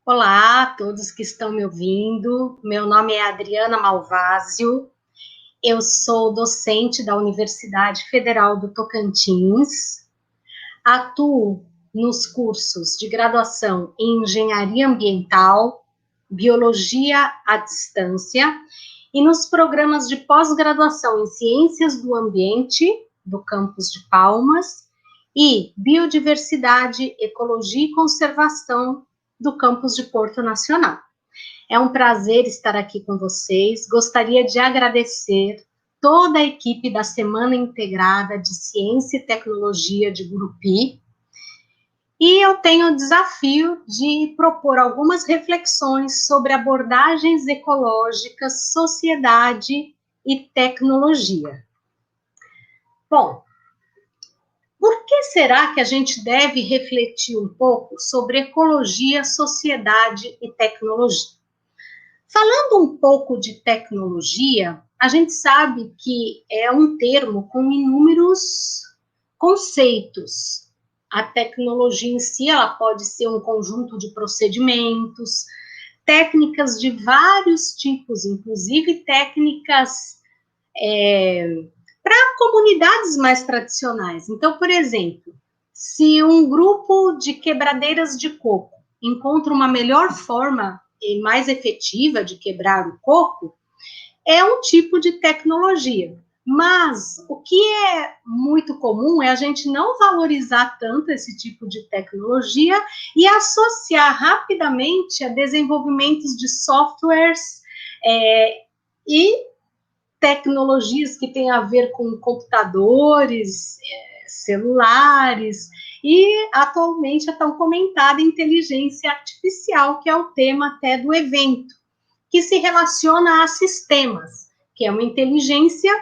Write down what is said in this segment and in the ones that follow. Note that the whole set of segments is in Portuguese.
Olá a todos que estão me ouvindo. Meu nome é Adriana Malvásio. Eu sou docente da Universidade Federal do Tocantins. Atuo nos cursos de graduação em Engenharia Ambiental, Biologia à Distância e nos programas de pós-graduação em Ciências do Ambiente, do campus de Palmas, e Biodiversidade, Ecologia e Conservação, do campus de Porto Nacional. É um prazer estar aqui com vocês. Gostaria de agradecer toda a equipe da Semana Integrada de Ciência e Tecnologia de Gurupi. E eu tenho o desafio de propor algumas reflexões sobre abordagens ecológicas, sociedade e tecnologia. Bom, por que será que a gente deve refletir um pouco sobre ecologia, sociedade e tecnologia? Falando um pouco de tecnologia, a gente sabe que é um termo com inúmeros conceitos. A tecnologia em si, ela pode ser um conjunto de procedimentos, técnicas de vários tipos, inclusive técnicas para comunidades mais tradicionais. Então, por exemplo, se um grupo de quebradeiras de coco encontra uma melhor forma e mais efetiva de quebrar o coco, é um tipo de tecnologia. Mas o que é muito comum é a gente não valorizar tanto esse tipo de tecnologia e associar rapidamente a desenvolvimentos de softwares e tecnologias que têm a ver com computadores, celulares, e atualmente é tão comentada inteligência artificial, que é o tema até do evento, que se relaciona a sistemas, que é uma inteligência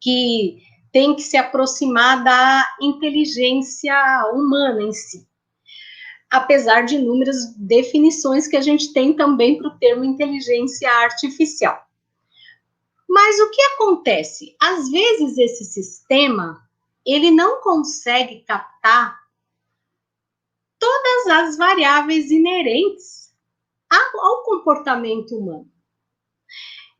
que tem que se aproximar da inteligência humana em si, apesar de inúmeras definições que a gente tem também para o termo inteligência artificial. Mas o que acontece? Às vezes esse sistema, ele não consegue captar todas as variáveis inerentes ao comportamento humano.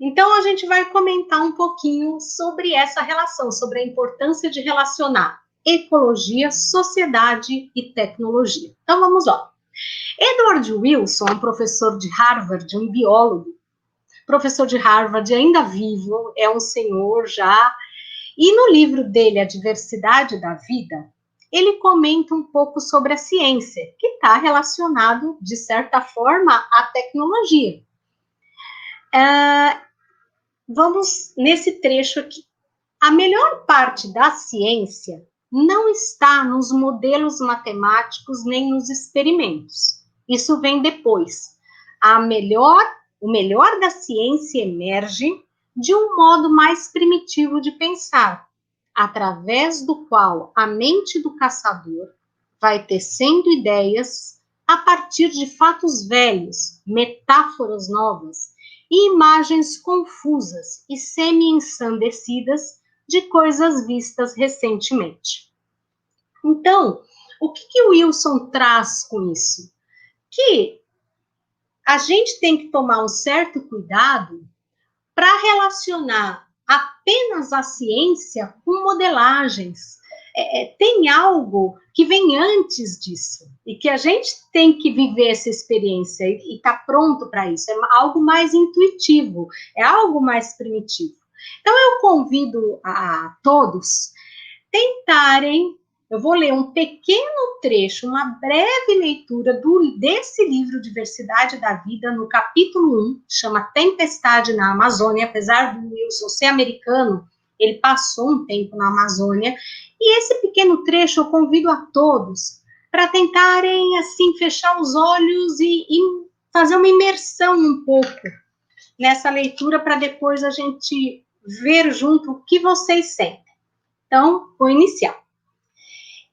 Então, a gente vai comentar um pouquinho sobre essa relação, sobre a importância de relacionar ecologia, sociedade e tecnologia. Então, vamos lá. Edward Wilson, um professor de Harvard, um biólogo, professor de Harvard, ainda vivo, é um senhor já, e no livro dele, A Diversidade da Vida, ele comenta um pouco sobre a ciência, que está relacionado, de certa forma, à tecnologia. Vamos nesse trecho aqui. A melhor parte da ciência não está nos modelos matemáticos nem nos experimentos. Isso vem depois. O melhor da ciência emerge de um modo mais primitivo de pensar, através do qual a mente do caçador vai tecendo ideias a partir de fatos velhos, metáforas novas e imagens confusas e semi-ensandecidas de coisas vistas recentemente. Então, o que o Wilson traz com isso? Que a gente tem que tomar um certo cuidado para relacionar apenas a ciência com modelagens. Tem algo que vem antes disso e que a gente tem que viver essa experiência e está pronto para isso. É algo mais intuitivo, é algo mais primitivo. Então, eu convido a todos tentarem. Eu vou ler um pequeno trecho, uma breve leitura desse livro Diversidade da Vida, no capítulo 1, chama Tempestade na Amazônia. Apesar do Wilson ser americano, ele passou um tempo na Amazônia, e esse pequeno trecho eu convido a todos para tentarem, assim, fechar os olhos e fazer uma imersão um pouco nessa leitura, para depois a gente ver junto o que vocês sentem. Então, vou iniciar.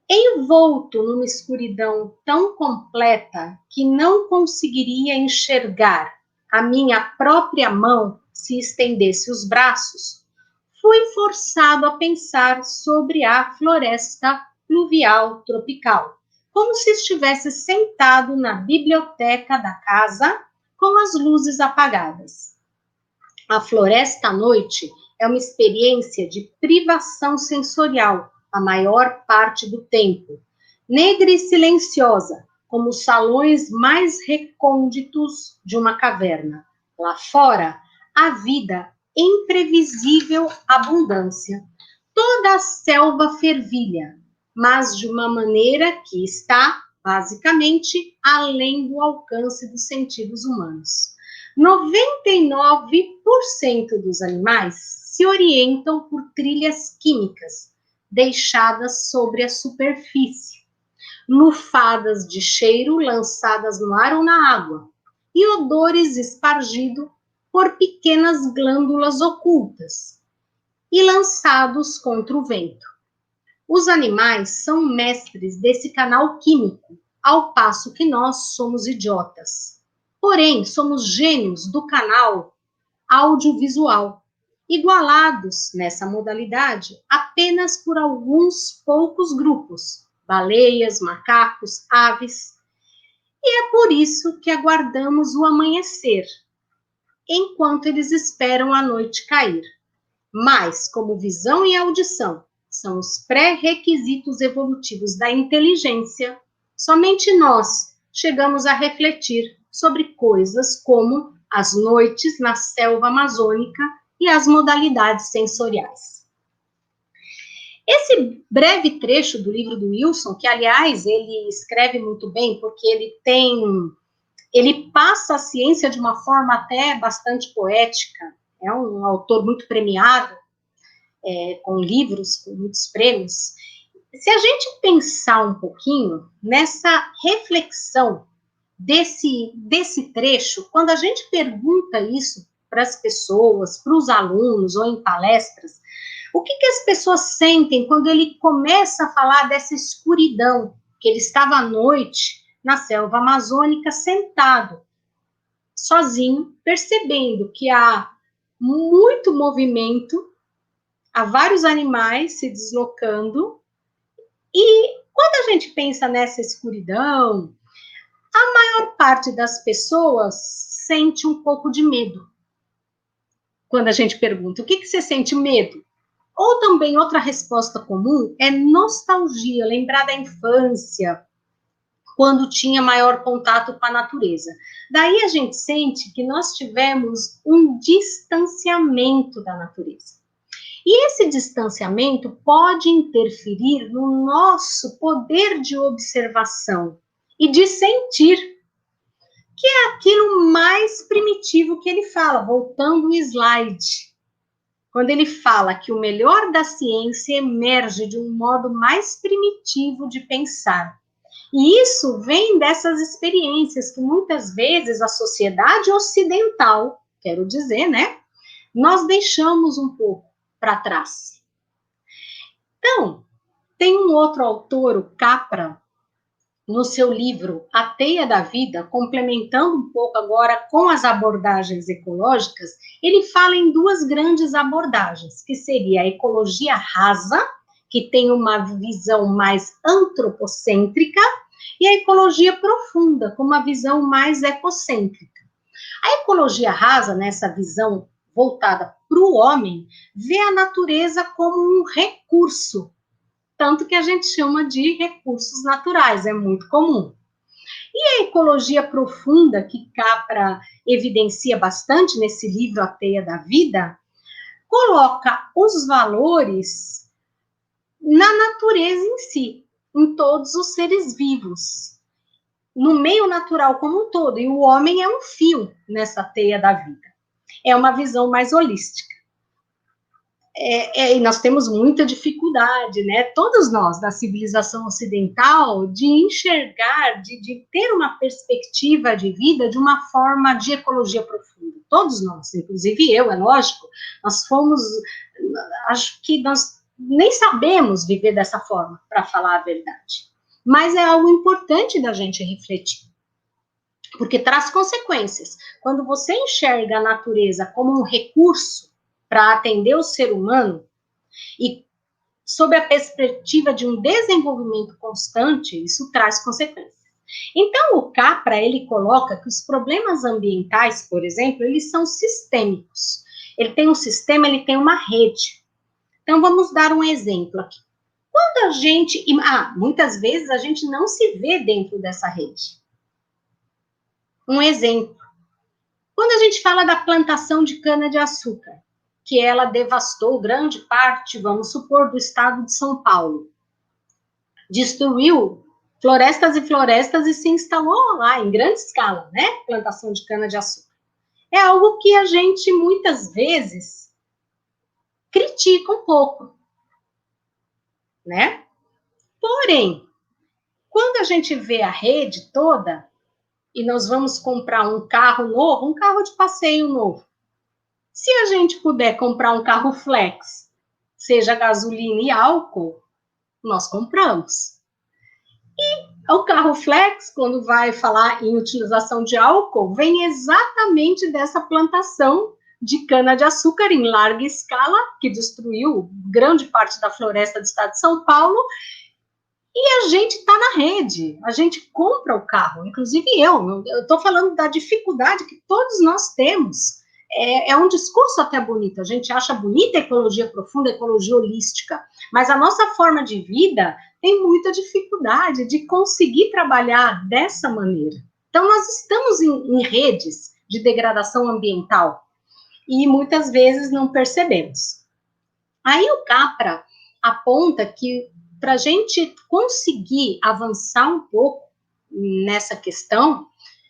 Envolto numa escuridão tão completa que não conseguiria enxergar a minha própria mão se estendesse os braços, fui forçado a pensar sobre a floresta pluvial tropical, como se estivesse sentado na biblioteca da casa com as luzes apagadas. A floresta à noite é uma experiência de privação sensorial a maior parte do tempo, negra e silenciosa, como os salões mais recônditos de uma caverna. Lá fora, a vida imprevisível abundância. Toda a selva fervilha, mas de uma maneira que está, basicamente, além do alcance dos sentidos humanos. 99% dos animais se orientam por trilhas químicas deixadas sobre a superfície, lufadas de cheiro lançadas no ar ou na água, e odores espargidos por pequenas glândulas ocultas e lançados contra o vento. Os animais são mestres desse canal químico, ao passo que nós somos idiotas. Porém, somos gênios do canal audiovisual, igualados nessa modalidade apenas por alguns poucos grupos, baleias, macacos, aves. E é por isso que aguardamos o amanhecer, enquanto eles esperam a noite cair. Mas, como visão e audição são os pré-requisitos evolutivos da inteligência, somente nós chegamos a refletir sobre coisas como as noites na selva amazônica e as modalidades sensoriais. Esse breve trecho do livro do Wilson, que, aliás, ele escreve muito bem, porque ele passa a ciência de uma forma até bastante poética, é um autor muito premiado, com livros, com muitos prêmios. Se a gente pensar um pouquinho nessa reflexão desse trecho, quando a gente pergunta isso para as pessoas, para os alunos ou em palestras, o que as pessoas sentem quando ele começa a falar dessa escuridão, que ele estava à noite na selva amazônica sentado, sozinho, percebendo que há muito movimento, há vários animais se deslocando, e quando a gente pensa nessa escuridão, a maior parte das pessoas sente um pouco de medo. Quando a gente pergunta, o que você sente medo? Ou também outra resposta comum é nostalgia, lembrar da infância, quando tinha maior contato com a natureza. Daí a gente sente que nós tivemos um distanciamento da natureza. E esse distanciamento pode interferir no nosso poder de observação e de sentir, que é aquilo mais primitivo que ele fala, voltando o slide. Quando ele fala que o melhor da ciência emerge de um modo mais primitivo de pensar. E isso vem dessas experiências que muitas vezes a sociedade ocidental, quero dizer, né, nós deixamos um pouco para trás. Então, tem um outro autor, o Capra, no seu livro A Teia da Vida, complementando um pouco agora com as abordagens ecológicas, ele fala em duas grandes abordagens, que seria a ecologia rasa, que tem uma visão mais antropocêntrica, e a ecologia profunda, com uma visão mais ecocêntrica. A ecologia rasa, nessa visão voltada para o homem, vê a natureza como um recurso, tanto que a gente chama de recursos naturais, é muito comum. E a ecologia profunda, que Capra evidencia bastante nesse livro A Teia da Vida, coloca os valores na natureza em si, em todos os seres vivos, no meio natural como um todo, e o homem é um fio nessa teia da vida. É uma visão mais holística. E nós temos muita dificuldade, né, todos nós, da civilização ocidental, de enxergar, de ter uma perspectiva de vida de uma forma de ecologia profunda. Todos nós, inclusive eu, é lógico, nós fomos, acho que nós nem sabemos viver dessa forma, para falar a verdade. Mas é algo importante da gente refletir, porque traz consequências. Quando você enxerga a natureza como um recurso para atender o ser humano, e sob a perspectiva de um desenvolvimento constante, isso traz consequências. Então, o Capra, ele coloca que os problemas ambientais, por exemplo, eles são sistêmicos. Ele tem um sistema, ele tem uma rede. Então, vamos dar um exemplo aqui. Quando a gente... muitas vezes a gente não se vê dentro dessa rede. Um exemplo. Quando a gente fala da plantação de cana-de-açúcar, que ela devastou grande parte, vamos supor, do estado de São Paulo. Destruiu florestas e florestas e se instalou lá em grande escala, né? Plantação de cana-de-açúcar. É algo que a gente, muitas vezes, critica um pouco, né? Porém, quando a gente vê a rede toda, e nós vamos comprar um carro novo, um carro de passeio novo, se a gente puder comprar um carro flex, seja gasolina e álcool, nós compramos. E o carro flex, quando vai falar em utilização de álcool, vem exatamente dessa plantação de cana-de-açúcar em larga escala, que destruiu grande parte da floresta do estado de São Paulo, e a gente está na rede, a gente compra o carro, inclusive eu estou falando da dificuldade que todos nós temos. É um discurso até bonito, a gente acha bonita a ecologia profunda, a ecologia holística, mas a nossa forma de vida tem muita dificuldade de conseguir trabalhar dessa maneira. Então, nós estamos em redes de degradação ambiental e muitas vezes não percebemos. Aí o Capra aponta que para a gente conseguir avançar um pouco nessa questão,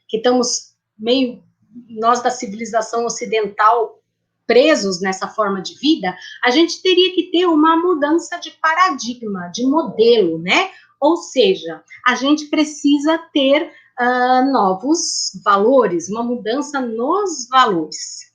que estamos meio, nós da civilização ocidental, presos nessa forma de vida, a gente teria que ter uma mudança de paradigma, de modelo, né? Ou seja, a gente precisa ter novos valores, uma mudança nos valores.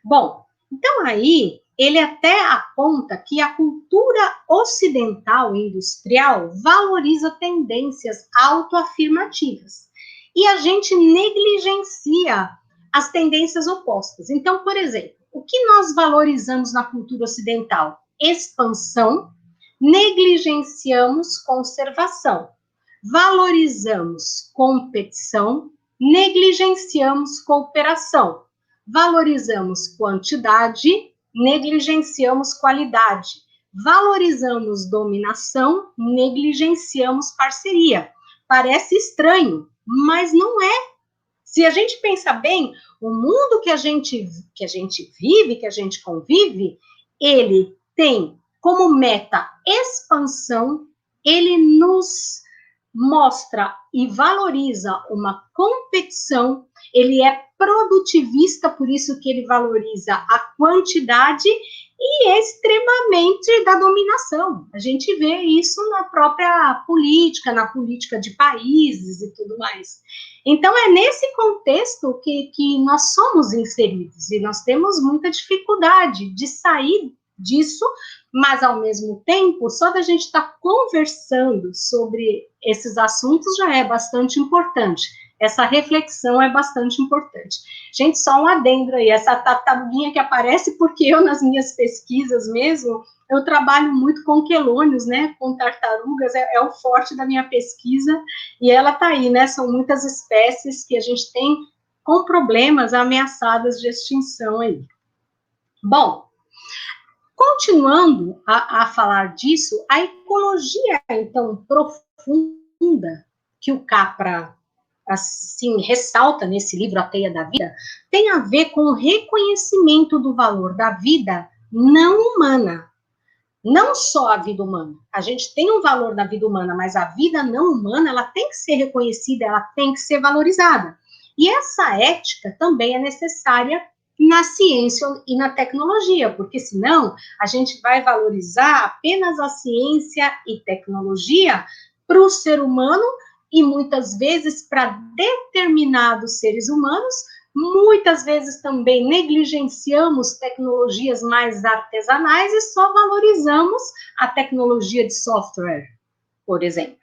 Bom, então aí ele até aponta que a cultura ocidental industrial valoriza tendências autoafirmativas e a gente negligencia as tendências opostas. Então, por exemplo, o que nós valorizamos na cultura ocidental? Expansão, negligenciamos conservação. Valorizamos competição, negligenciamos cooperação. Valorizamos quantidade, negligenciamos qualidade. Valorizamos dominação, negligenciamos parceria. Parece estranho, mas não é. Se a gente pensar bem, o mundo que a gente vive, que a gente convive, ele tem como meta expansão, ele nos mostra e valoriza uma competição, ele é produtivista, por isso que ele valoriza a quantidade e é extremamente da dominação. A gente vê isso na própria política, na política de países e tudo mais. Então, é nesse contexto que nós somos inseridos e nós temos muita dificuldade de sair disso, mas, ao mesmo tempo, só da gente estar conversando sobre esses assuntos já é bastante importante. Essa reflexão é bastante importante. Gente, só um adendo aí, essa tartaruguinha que aparece, porque eu, nas minhas pesquisas mesmo, eu trabalho muito com quelônios, né, com tartarugas, é o forte da minha pesquisa, e ela tá aí, né, são muitas espécies que a gente tem com problemas ameaçadas de extinção aí. Bom, continuando a falar disso, a ecologia, então, profunda, que o Capra, assim, ressalta nesse livro, A Teia da Vida, tem a ver com o reconhecimento do valor da vida não humana. Não só a vida humana. A gente tem um valor na vida humana, mas a vida não humana, ela tem que ser reconhecida, ela tem que ser valorizada. E essa ética também é necessária na ciência e na tecnologia, porque senão a gente vai valorizar apenas a ciência e tecnologia para o ser humano e muitas vezes para determinados seres humanos, muitas vezes também negligenciamos tecnologias mais artesanais e só valorizamos a tecnologia de software, por exemplo.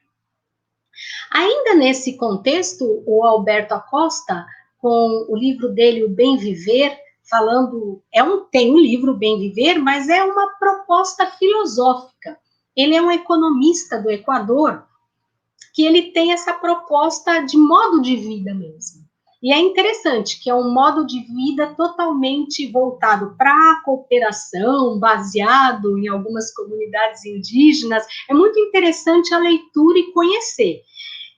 Ainda nesse contexto, o Alberto Acosta, com o livro dele, O Bem Viver, falando, tem um livro, Bem Viver, mas é uma proposta filosófica. ele é um economista do Equador, que ele tem essa proposta de modo de vida mesmo. E é interessante que é um modo de vida totalmente voltado para a cooperação, baseado em algumas comunidades indígenas. É muito interessante a leitura e conhecer.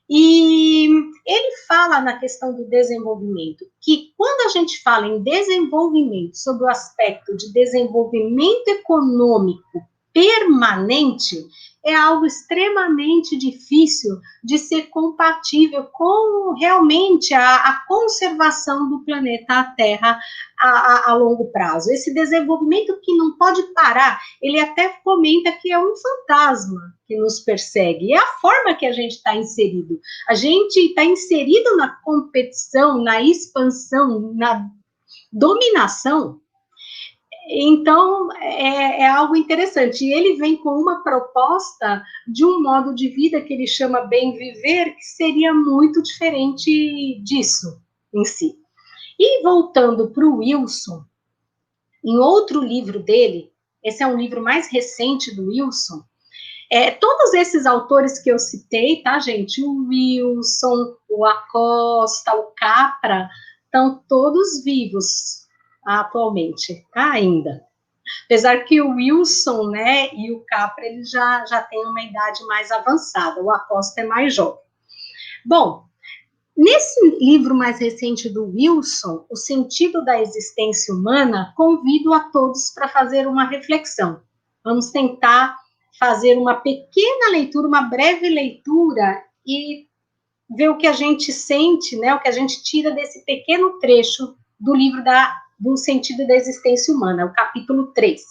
E ele fala na questão do desenvolvimento, que quando a gente fala em desenvolvimento, sob o aspecto de desenvolvimento econômico permanente, é algo extremamente difícil de ser compatível com realmente a conservação do planeta Terra a longo prazo. Esse desenvolvimento que não pode parar, ele até comenta que é um fantasma que nos persegue, é a forma que a gente está inserido. A gente está inserido na competição, na expansão, na dominação. Então, é algo interessante. E ele vem com uma proposta de um modo de vida que ele chama bem viver, que seria muito diferente disso em si. E voltando para o Wilson, em outro livro dele, esse é um livro mais recente do Wilson, todos esses autores que eu citei, tá, gente? O Wilson, o Acosta, o Capra, estão todos vivos atualmente, tá, ainda. Apesar que o Wilson, né, e o Capra, eles já têm uma idade mais avançada, o Acosta é mais jovem. Bom, nesse livro mais recente do Wilson, O Sentido da Existência Humana, convido a todos para fazer uma reflexão. Vamos tentar fazer uma pequena leitura, uma breve leitura e ver o que a gente sente, né, o que a gente tira desse pequeno trecho do livro do Sentido da Existência Humana, o capítulo 3.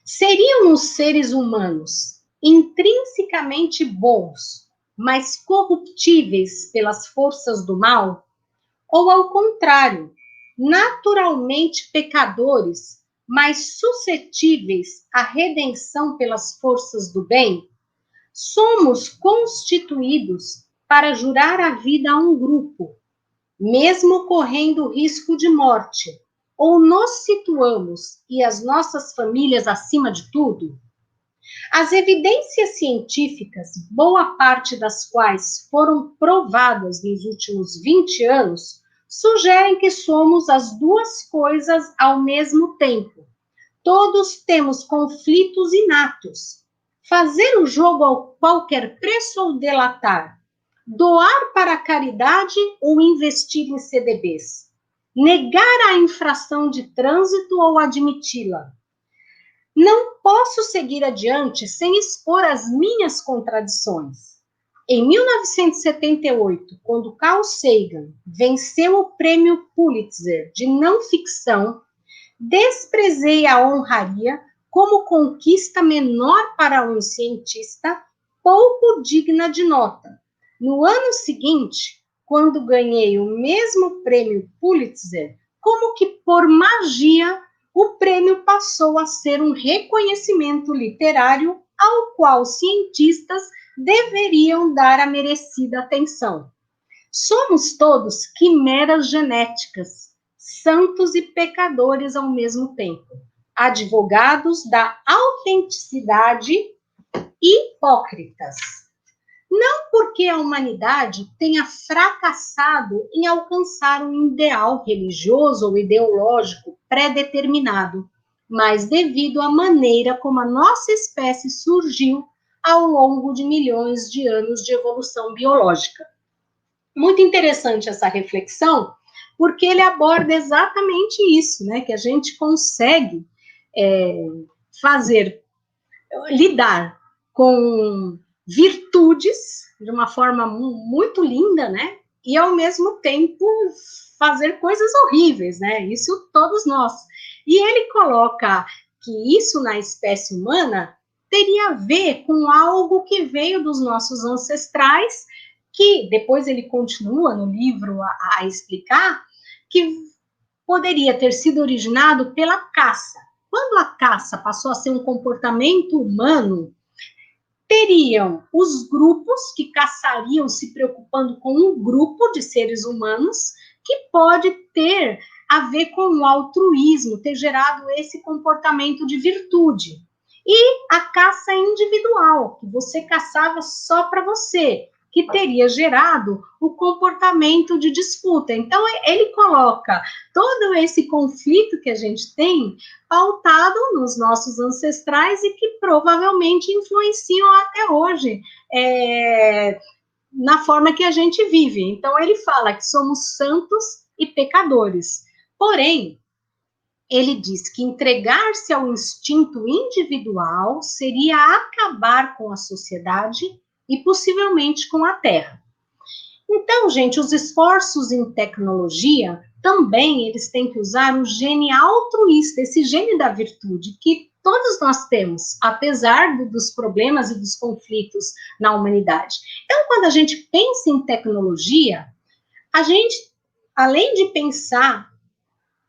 Seriam os seres humanos intrinsecamente bons, mas corruptíveis pelas forças do mal? Ou, ao contrário, naturalmente pecadores, mas suscetíveis à redenção pelas forças do bem? Somos constituídos para jurar a vida a um grupo, mesmo correndo risco de morte, ou nos situamos e as nossas famílias acima de tudo? As evidências científicas, boa parte das quais foram provadas nos últimos 20 anos, sugerem que somos as duas coisas ao mesmo tempo. Todos temos conflitos inatos. Fazer o jogo a qualquer preço ou delatar, doar para a caridade ou investir em CDBs, negar a infração de trânsito ou admiti-la. Não posso seguir adiante sem expor as minhas contradições. Em 1978, quando Carl Sagan venceu o prêmio Pulitzer de não ficção, desprezei a honraria como conquista menor para um cientista, pouco digna de nota. No ano seguinte, quando ganhei o mesmo prêmio Pulitzer, como que por magia, o prêmio passou a ser um reconhecimento literário ao qual cientistas deveriam dar a merecida atenção. Somos todos quimeras genéticas, santos e pecadores ao mesmo tempo, advogados da autenticidade, hipócritas. Não porque a humanidade tenha fracassado em alcançar um ideal religioso ou ideológico pré-determinado, mas devido à maneira como a nossa espécie surgiu ao longo de milhões de anos de evolução biológica. Muito interessante essa reflexão, porque ele aborda exatamente isso, né? Que a gente consegue lidar com virtudes de uma forma muito linda, né? E ao mesmo tempo fazer coisas horríveis, né? Isso todos nós. E ele coloca que isso na espécie humana teria a ver com algo que veio dos nossos ancestrais, que depois ele continua no livro a explicar, que poderia ter sido originado pela caça. Quando a caça passou a ser um comportamento humano, teriam os grupos que caçariam se preocupando com um grupo de seres humanos, que pode ter a ver com o altruísmo, ter gerado esse comportamento de virtude. E a caça individual, que você caçava só para você, que teria gerado o comportamento de disputa. Então, ele coloca todo esse conflito que a gente tem pautado nos nossos ancestrais e que provavelmente influenciam até hoje na forma que a gente vive. Então, ele fala que somos santos e pecadores. Porém, ele diz que entregar-se ao instinto individual seria acabar com a sociedade e possivelmente com a Terra. Então, gente, os esforços em tecnologia também eles têm que usar o gene altruísta, esse gene da virtude que todos nós temos, apesar dos problemas e dos conflitos na humanidade. Então, quando a gente pensa em tecnologia, a gente, além de pensar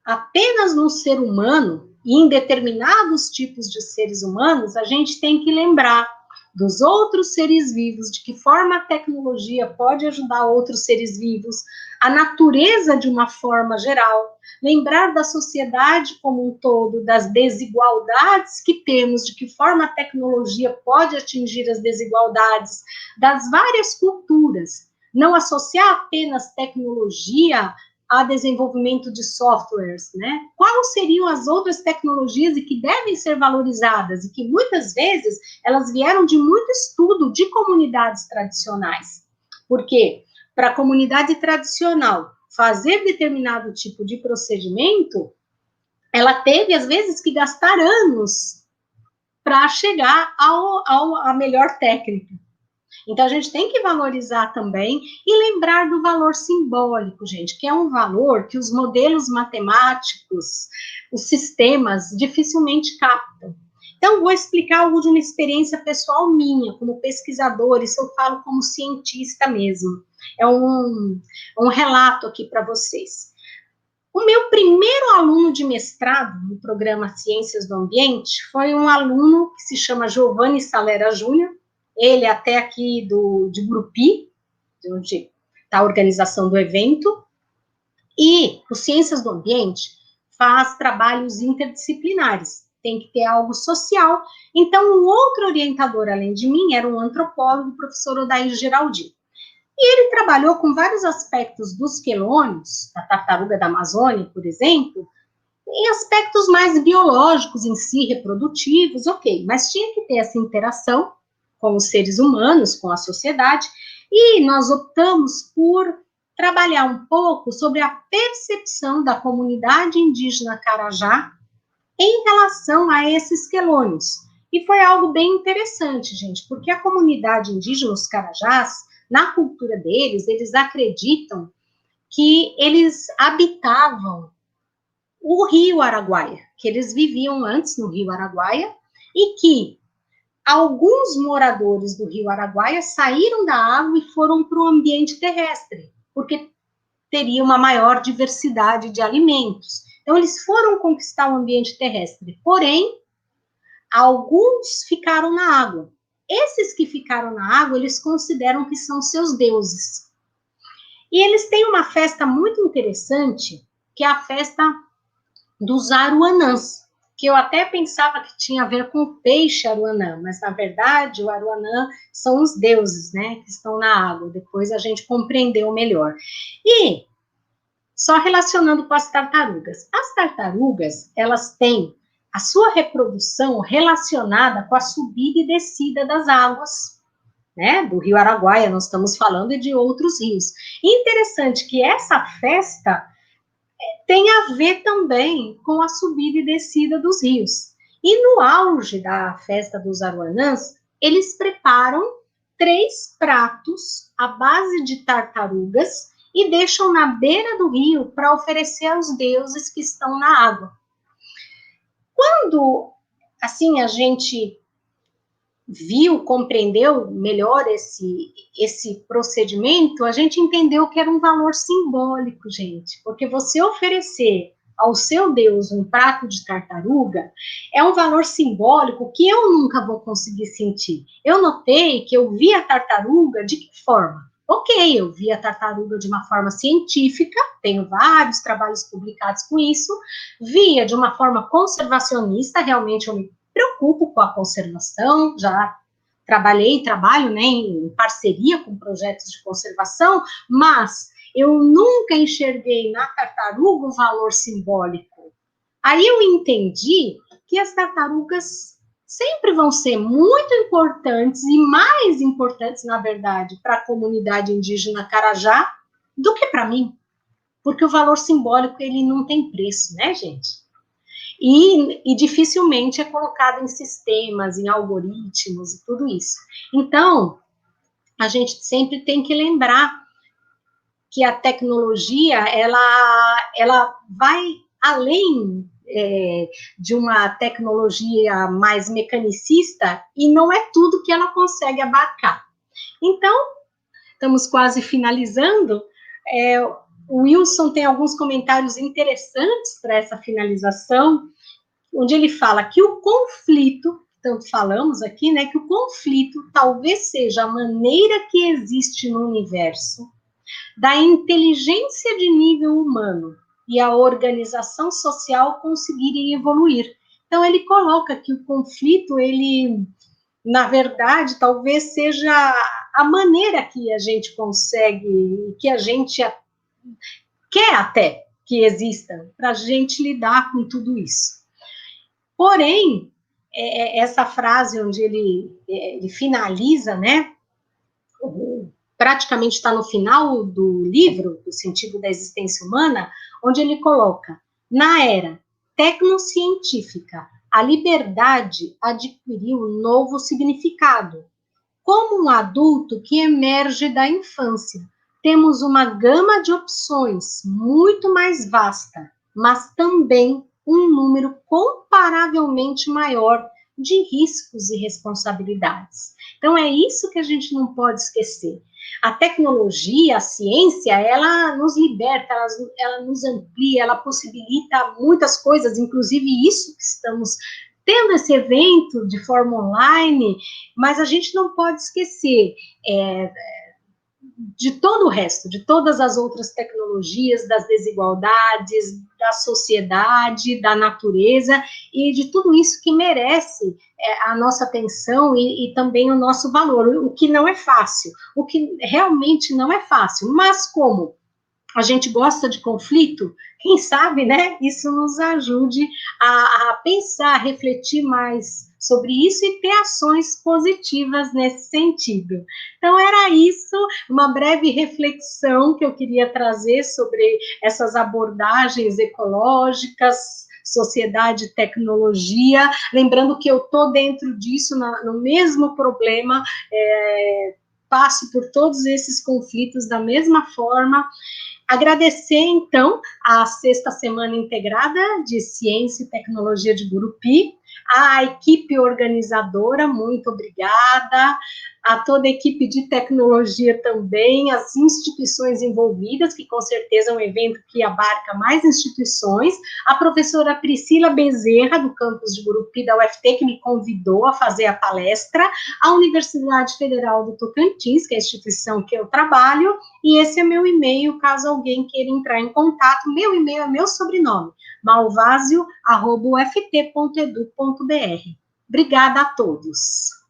apenas no ser humano e em determinados tipos de seres humanos, a gente tem que lembrar dos outros seres vivos, de que forma a tecnologia pode ajudar outros seres vivos, a natureza de uma forma geral, lembrar da sociedade como um todo, das desigualdades que temos, de que forma a tecnologia pode atingir as desigualdades das várias culturas, não associar apenas tecnologia a desenvolvimento de softwares, né? Quais seriam as outras tecnologias e que devem ser valorizadas e que muitas vezes elas vieram de muito estudo de comunidades tradicionais. Porque para a comunidade tradicional fazer determinado tipo de procedimento, ela teve às vezes que gastar anos para chegar à melhor técnica. Então, a gente tem que valorizar também e lembrar do valor simbólico, gente, que é um valor que os modelos matemáticos, os sistemas, dificilmente captam. Então, vou explicar algo de uma experiência pessoal minha, como pesquisadora, isso eu falo como cientista mesmo. É um relato aqui para vocês. O meu primeiro aluno de mestrado no programa Ciências do Ambiente foi um aluno que se chama Giovanni Salera Júnior, ele até aqui de Grupi, de onde está a organização do evento, e o Ciências do Ambiente faz trabalhos interdisciplinares, tem que ter algo social. Então, um outro orientador, além de mim, era um antropólogo, o professor Odair Geraldino. E ele trabalhou com vários aspectos dos quelônios, da tartaruga da Amazônia, por exemplo, em aspectos mais biológicos em si, reprodutivos, ok, mas tinha que ter essa interação com os seres humanos, com a sociedade, e nós optamos por trabalhar um pouco sobre a percepção da comunidade indígena Carajá em relação a esses quelônios. E foi algo bem interessante, gente, porque a comunidade indígena, os Carajás, na cultura deles, eles acreditam que eles habitavam o rio Araguaia, que eles viviam antes no rio Araguaia, e que alguns moradores do rio Araguaia saíram da água e foram para o ambiente terrestre, porque teria uma maior diversidade de alimentos. Então, eles foram conquistar o ambiente terrestre, porém, alguns ficaram na água. Esses que ficaram na água, eles consideram que são seus deuses. E eles têm uma festa muito interessante, que é a festa dos Aruanãs, que eu até pensava que tinha a ver com o peixe Aruanã, mas na verdade o Aruanã são os deuses, né, que estão na água. Depois a gente compreendeu melhor. E só relacionando com as tartarugas. As tartarugas, elas têm a sua reprodução relacionada com a subida e descida das águas, né, do rio Araguaia, nós estamos falando, e de outros rios. E interessante que essa festa tem a ver também com a subida e descida dos rios. E no auge da festa dos Aruanãs, eles preparam 3 pratos à base de tartarugas e deixam na beira do rio para oferecer aos deuses que estão na água. Quando, assim, a gente viu, compreendeu melhor esse procedimento, a gente entendeu que era um valor simbólico, gente, porque você oferecer ao seu Deus um prato de tartaruga é um valor simbólico que eu nunca vou conseguir sentir. Eu notei que eu vi a tartaruga de que forma? Ok, eu vi a tartaruga de uma forma científica, tenho vários trabalhos publicados com isso, via de uma forma conservacionista, realmente eu me preocupo com a conservação, já trabalho, né, em parceria com projetos de conservação, mas eu nunca enxerguei na tartaruga o valor simbólico. Aí eu entendi que as tartarugas sempre vão ser muito importantes e mais importantes, na verdade, para a comunidade indígena Carajá do que para mim, porque o valor simbólico ele não tem preço, né, gente? E dificilmente é colocado em sistemas, em algoritmos e tudo isso. Então, a gente sempre tem que lembrar que a tecnologia, ela vai além de uma tecnologia mais mecanicista e não é tudo que ela consegue abarcar. Então, estamos quase finalizando. O Wilson tem alguns comentários interessantes para essa finalização, onde ele fala que o conflito, tanto falamos aqui, né, que o conflito talvez seja a maneira que existe no universo da inteligência de nível humano e a organização social conseguirem evoluir. Então, ele coloca que o conflito, ele, na verdade, talvez seja a maneira que a gente consegue, que a gente quer até que exista, para a gente lidar com tudo isso. Porém, essa frase onde ele finaliza, né, praticamente está no final do livro, O Sentido da Existência Humana, onde ele coloca, na era tecnocientífica, a liberdade adquiriu um novo significado. Como um adulto que emerge da infância, temos uma gama de opções muito mais vasta, mas também um número comparavelmente maior de riscos e responsabilidades. Então, é isso que a gente não pode esquecer. A tecnologia, a ciência, ela nos liberta, ela nos amplia, ela possibilita muitas coisas, inclusive isso que estamos tendo esse evento de forma online, mas a gente não pode esquecer de todo o resto, de todas as outras tecnologias, das desigualdades, da sociedade, da natureza e de tudo isso que merece a nossa atenção e também o nosso valor, o que não é fácil, o que realmente não é fácil, mas como a gente gosta de conflito, quem sabe, né, isso nos ajude a pensar, a refletir mais sobre isso e ter ações positivas nesse sentido. Então, era isso, uma breve reflexão que eu queria trazer sobre essas abordagens ecológicas, sociedade e tecnologia, lembrando que eu estou dentro disso, no mesmo problema, passo por todos esses conflitos da mesma forma. Agradecer, então, a 6ª Semana Integrada de Ciência e Tecnologia de Gurupi, a equipe organizadora, muito obrigada, a toda a equipe de tecnologia também, as instituições envolvidas, que com certeza é um evento que abarca mais instituições, a professora Priscila Bezerra, do campus de Gurupi, da UFT, que me convidou a fazer a palestra, a Universidade Federal do Tocantins, que é a instituição que eu trabalho, e esse é meu e-mail, caso alguém queira entrar em contato, meu e-mail é meu sobrenome, malvasio@uft.edu.br. Obrigada a todos.